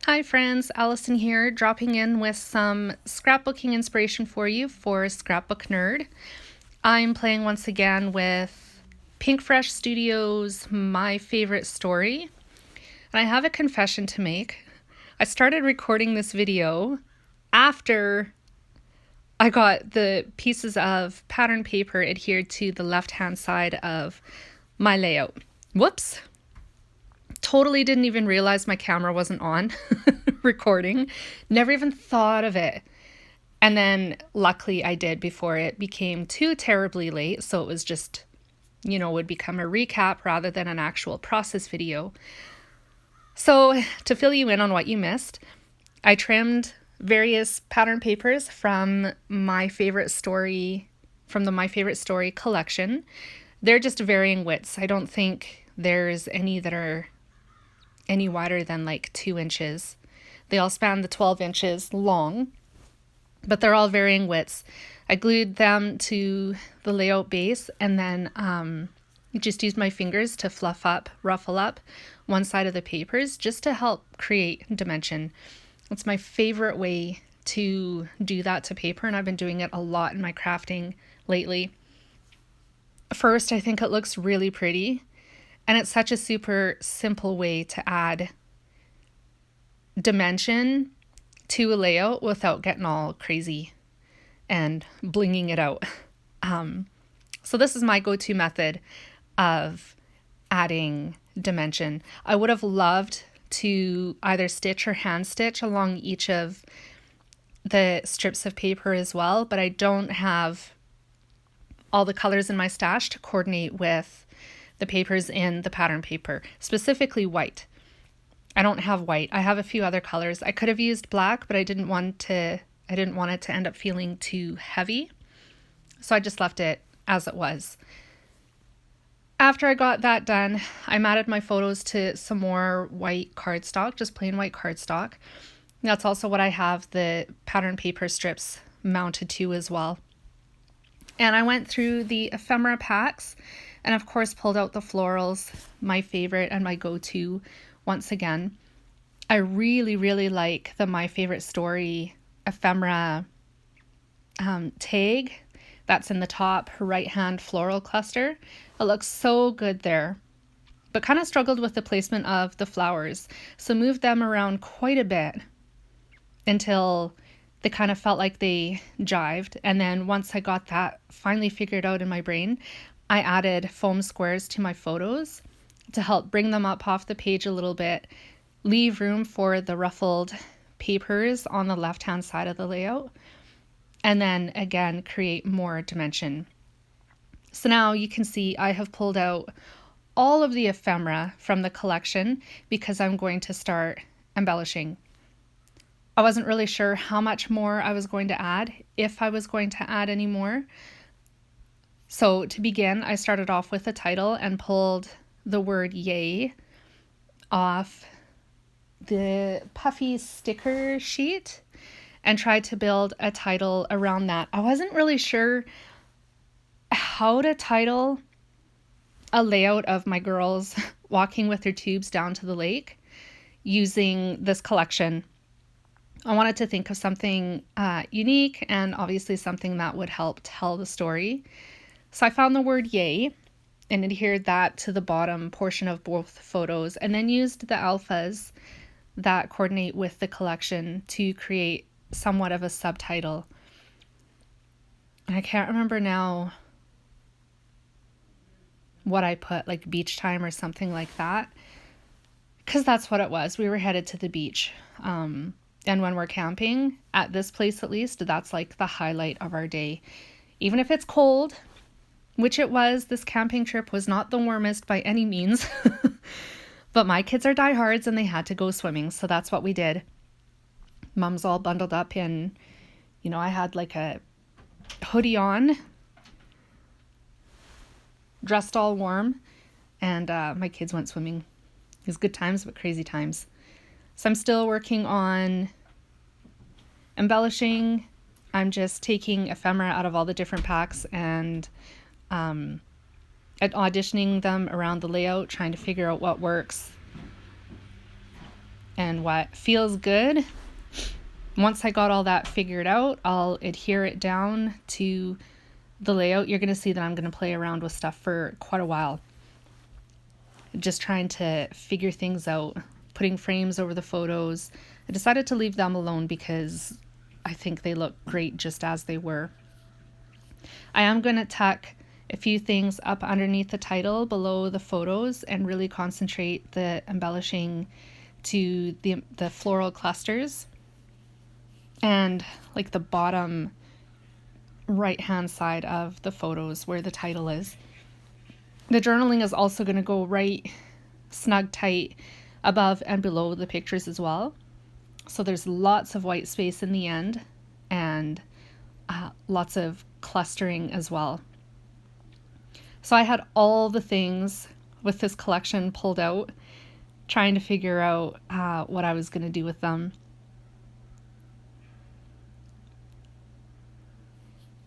Hi friends, Allison here, dropping in with some scrapbooking inspiration for you for Scrapbook Nerd. I'm playing once again with Pinkfresh Studios' My Favorite Story, and I have a confession to make. I started recording this video after I got the pieces of pattern paper adhered to the left-hand side of my layout. Whoops! Totally didn't even realize my camera wasn't on recording. Never even thought of it. And then luckily I did before it became too terribly late. So it was just, would become a recap rather than an actual process video. So to fill you in on what you missed, I trimmed various pattern papers from My Favorite Story, from the My Favorite Story collection. They're just varying widths. I don't think there's any that are any wider than like 2 inches. They all span the 12 inches long, but they're all varying widths. I glued them to the layout base and then just used my fingers to ruffle up one side of the papers just to help create dimension. It's my favorite way to do that to paper, and I've been doing it a lot in my crafting lately. First, I think it looks really pretty. And it's such a super simple way to add dimension to a layout without getting all crazy and blinging it out. So this is my go-to method of adding dimension. I would have loved to either stitch or hand stitch along each of the strips of paper as well, but I don't have all the colors in my stash to coordinate with the papers in the pattern paper, specifically white. I don't have white. I have a few other colors. I could have used black, but I didn't want it to end up feeling too heavy. So I just left it as it was. After I got that done, I matted my photos to some more white cardstock, just plain white cardstock. That's also what I have the pattern paper strips mounted to as well. And I went through the ephemera packs and of course pulled out the florals, my favorite and my go-to once again. I really, really like the My Favorite Story ephemera tag that's in the top right-hand floral cluster. It looks so good there, but kind of struggled with the placement of the flowers. So moved them around quite a bit until they kind of felt like they jived. And then once I got that finally figured out in my brain, I added foam squares to my photos to help bring them up off the page a little bit, leave room for the ruffled papers on the left-hand side of the layout, and then again, create more dimension. So now you can see I have pulled out all of the ephemera from the collection because I'm going to start embellishing. I wasn't really sure how much more I was going to add, if I was going to add any more. So to begin, I started off with a title and pulled the word yay off the puffy sticker sheet and tried to build a title around that. I wasn't really sure how to title a layout of my girls walking with their tubes down to the lake using this collection. I wanted to think of something unique and obviously something that would help tell the story. So I found the word yay and adhered that to the bottom portion of both photos, and then used the alphas that coordinate with the collection to create somewhat of a subtitle. And I can't remember now what I put, like beach time or something like that, because that's what it was. We were headed to the beach. And when we're camping, at this place at least, that's like the highlight of our day. Even if it's cold, which it was, this camping trip was not the warmest by any means. But my kids are diehards and they had to go swimming, so that's what we did. Mom's all bundled up in, I had like a hoodie on, dressed all warm, and my kids went swimming. It was good times, but crazy times. So I'm still working on embellishing. I'm just taking ephemera out of all the different packs and auditioning them around the layout, trying to figure out what works. and what feels good. Once I got all that figured out, I'll adhere it down to the layout. You're going to see that I'm going to play around with stuff for quite a while. Just trying to figure things out, putting frames over the photos. I decided to leave them alone because I think they look great just as they were. I am going to tuck a few things up underneath the title below the photos and really concentrate the embellishing to the floral clusters and like the bottom right hand side of the photos where the title is. The journaling is also going to go right snug tight above and below the pictures as well. So there's lots of white space in the end and lots of clustering as well. So I had all the things with this collection pulled out, trying to figure out what I was going to do with them.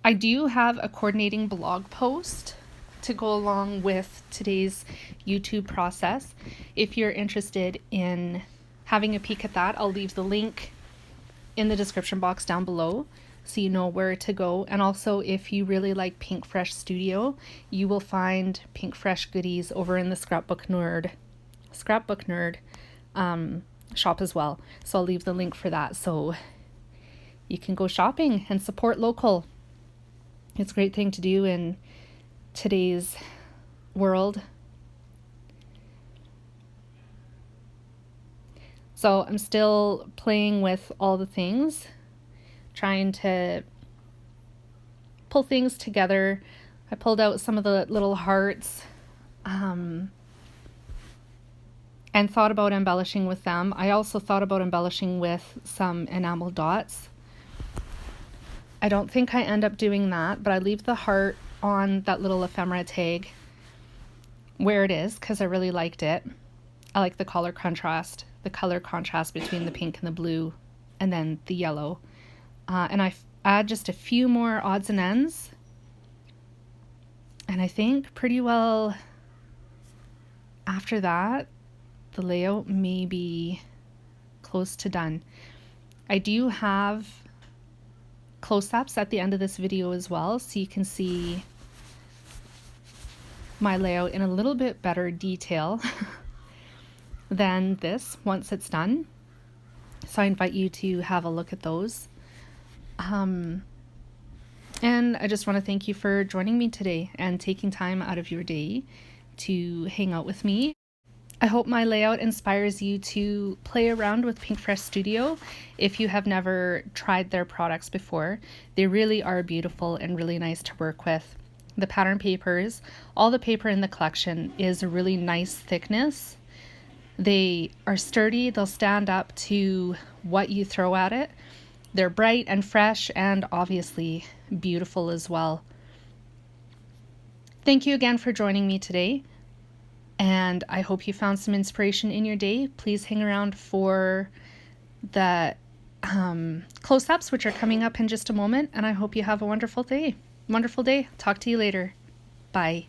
I do have a coordinating blog post to go along with today's YouTube process. If you're interested in having a peek at that, I'll leave the link in the description box down below so you know where to go. And also, if you really like Pinkfresh Studio, you will find Pinkfresh goodies over in the Scrapbook Nerd shop as well. So I'll leave the link for that so you can go shopping and support local. It's a great thing to do in today's world. So I'm still playing with all the things, trying to pull things together. I pulled out some of the little hearts and thought about embellishing with them. I also thought about embellishing with some enamel dots. I don't think I end up doing that, but I leave the heart on that little ephemera tag where it is because I really liked it. I like the color contrast between the pink and the blue and then the yellow. And I add just a few more odds and ends. And I think pretty well after that, the layout may be close to done. I do have close-ups at the end of this video as well, so you can see my layout in a little bit better detail than this once it's done. So I invite you to have a look at those. And I just want to thank you for joining me today and taking time out of your day to hang out with me. I hope my layout inspires you to play around with Pinkfresh Studio if you have never tried their products before. They really are beautiful and really nice to work with. The pattern papers, all the paper in the collection is a really nice thickness. They are sturdy, they'll stand up to what you throw at it. They're bright and fresh and obviously beautiful as well. Thank you again for joining me today. And I hope you found some inspiration in your day. Please hang around for the close-ups, which are coming up in just a moment. And I hope you have a wonderful day. Talk to you later. Bye.